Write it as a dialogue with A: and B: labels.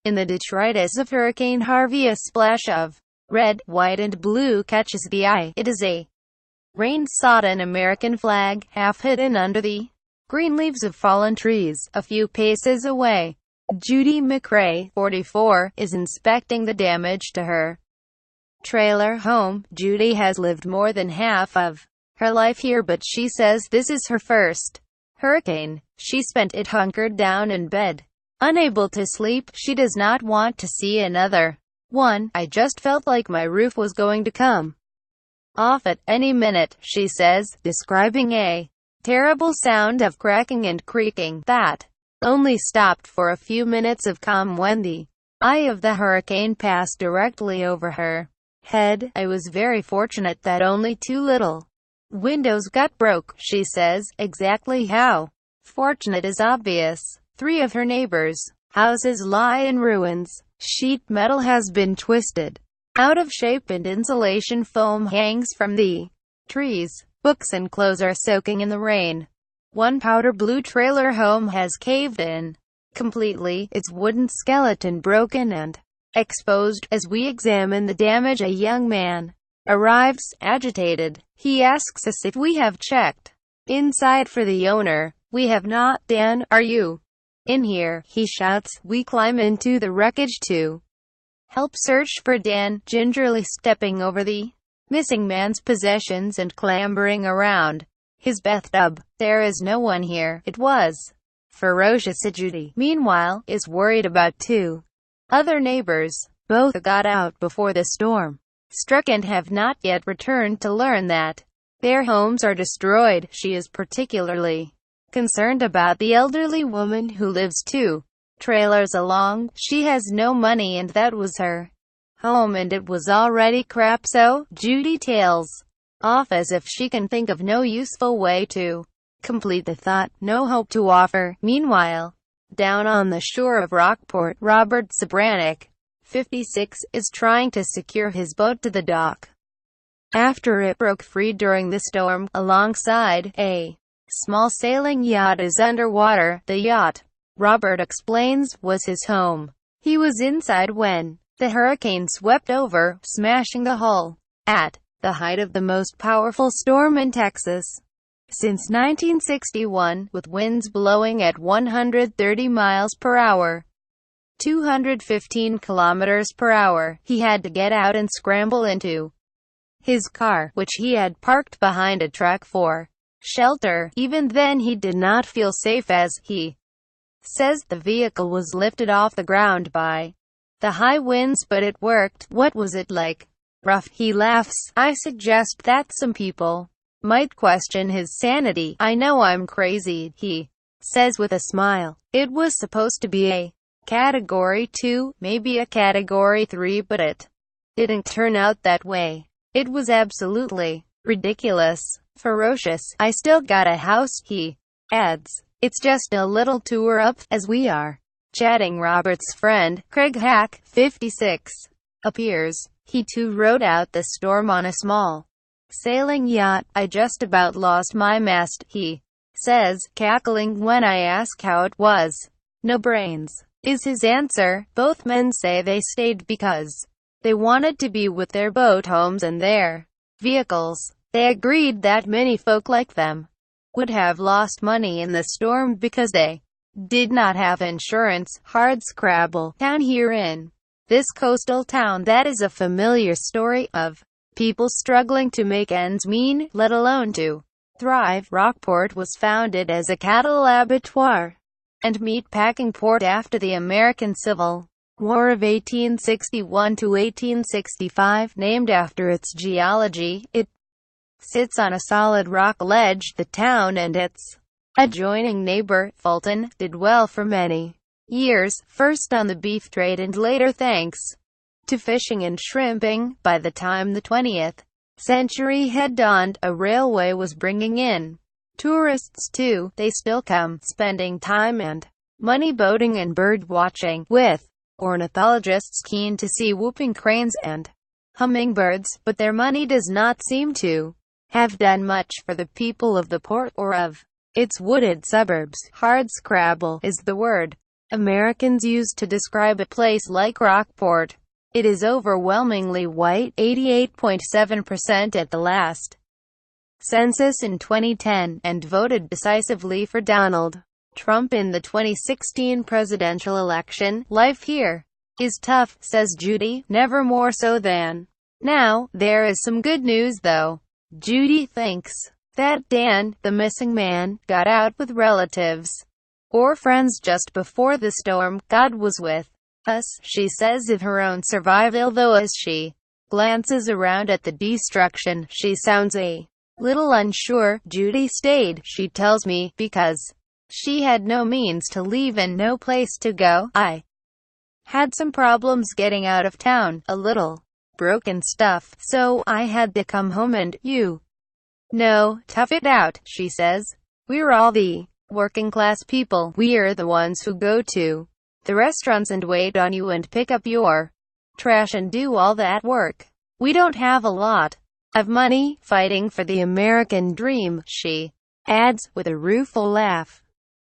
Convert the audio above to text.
A: In the detritus of Hurricane Harvey, a splash of red, white and blue catches the eye. It is a rain-sodden American flag, half hidden under the green leaves of fallen trees. A few paces away, Judy McRae, 44, is inspecting the damage to her trailer home. Judy has lived more than half of her life here, but she says this is her first hurricane. She spent it hunkered down in bed, unable to sleep. She does not want to see another one. I just felt like my roof was going to come off at any minute, she says, describing a terrible sound of cracking and creaking that only stopped for a few minutes of calm when the eye of the hurricane passed directly over her head. I was very fortunate that only 2 little windows got broke, she says. Exactly how fortunate is obvious. 3 of her neighbors' houses lie in ruins. Sheet metal has been twisted out of shape and insulation foam hangs from the trees. Books and clothes are soaking in the rain. One powder blue trailer home has caved in completely, its wooden skeleton broken and exposed. As we examine the damage, a young man arrives, agitated. He asks us if we have checked inside for the owner. We have not. Dan, are you in here? He shouts. We climb into the wreckage to help search for Dan, gingerly stepping over the missing man's possessions and clambering around his bathtub. There is no one here. It was ferocious. Judy, meanwhile, is worried about 2 other neighbors. Both got out before the storm struck and have not yet returned to learn that their homes are destroyed. She is particularly concerned about the elderly woman who lives 2 trailers along. She has no money and that was her home and it was already crap, so Judy tails off as if she can think of no useful way to complete the thought. No hope to offer. Meanwhile, down on the shore of Rockport, Robert Sobranek, 56, is trying to secure his boat to the dock after it broke free during the storm. Alongside, a small sailing yacht is underwater. The yacht, Robert explains, was his home. He was inside when the hurricane swept over, smashing the hull. At the height of the most powerful storm in Texas since 1961, with winds blowing at 130 miles per hour, 215 kilometers per hour, he had to get out and scramble into his car, which he had parked behind a truck for shelter. Even then he did not feel safe, as he says the vehicle was lifted off the ground by the high winds, but it worked. What was it like? Rough. He laughs. I suggest that some people might question his sanity. I know I'm crazy, he says with a smile. It was supposed to be a Category 2, maybe a Category 3, but it didn't turn out that way. It was absolutely ridiculous, ferocious. I still got a house, he adds. It's just a little tour up. As we are chatting, Robert's friend, Craig Hack, 56, appears. He too rode out the storm on a small sailing yacht. I just about lost my mast, he says, cackling when I ask how it was. No brains, is his answer. Both men say they stayed because they wanted to be with their boat homes and their vehicles. They agreed that many folk like them would have lost money in the storm because they did not have insurance. Hardscrabble town here in this coastal town that is a familiar story of people struggling to make ends meet, let alone to thrive. Rockport was founded as a cattle abattoir and meat-packing port after the American Civil War of 1861 to 1865, named after its geology. It sits on a solid rock ledge. The town and its adjoining neighbor, Fulton, did well for many years, first on the beef trade and later thanks to fishing and shrimping. By the time the 20th century had dawned, a railway was bringing in tourists too. They still come, spending time and money boating and bird watching, with ornithologists keen to see whooping cranes and hummingbirds, but their money does not seem to have done much for the people of the port or of its wooded suburbs. Hardscrabble is the word Americans use to describe a place like Rockport. It is overwhelmingly white, 88.7% at the last census in 2010, and voted decisively for Donald Trump in the 2016 presidential election. Life here is tough, says Judy, never more so than now. There is some good news though. Judy thinks that Dan, the missing man, got out with relatives or friends just before the storm. God was with us, she says of her own survival, though as she glances around at the destruction, she sounds a little unsure. Judy stayed, she tells me, because she had no means to leave and no place to go. I had some problems getting out of town, a little broken stuff, so I had to come home and, tough it out, she says. We're all the working class people. We're the ones who go to the restaurants and wait on you and pick up your trash and do all that work. We don't have a lot of money. Fighting for the American dream, she adds, with a rueful laugh.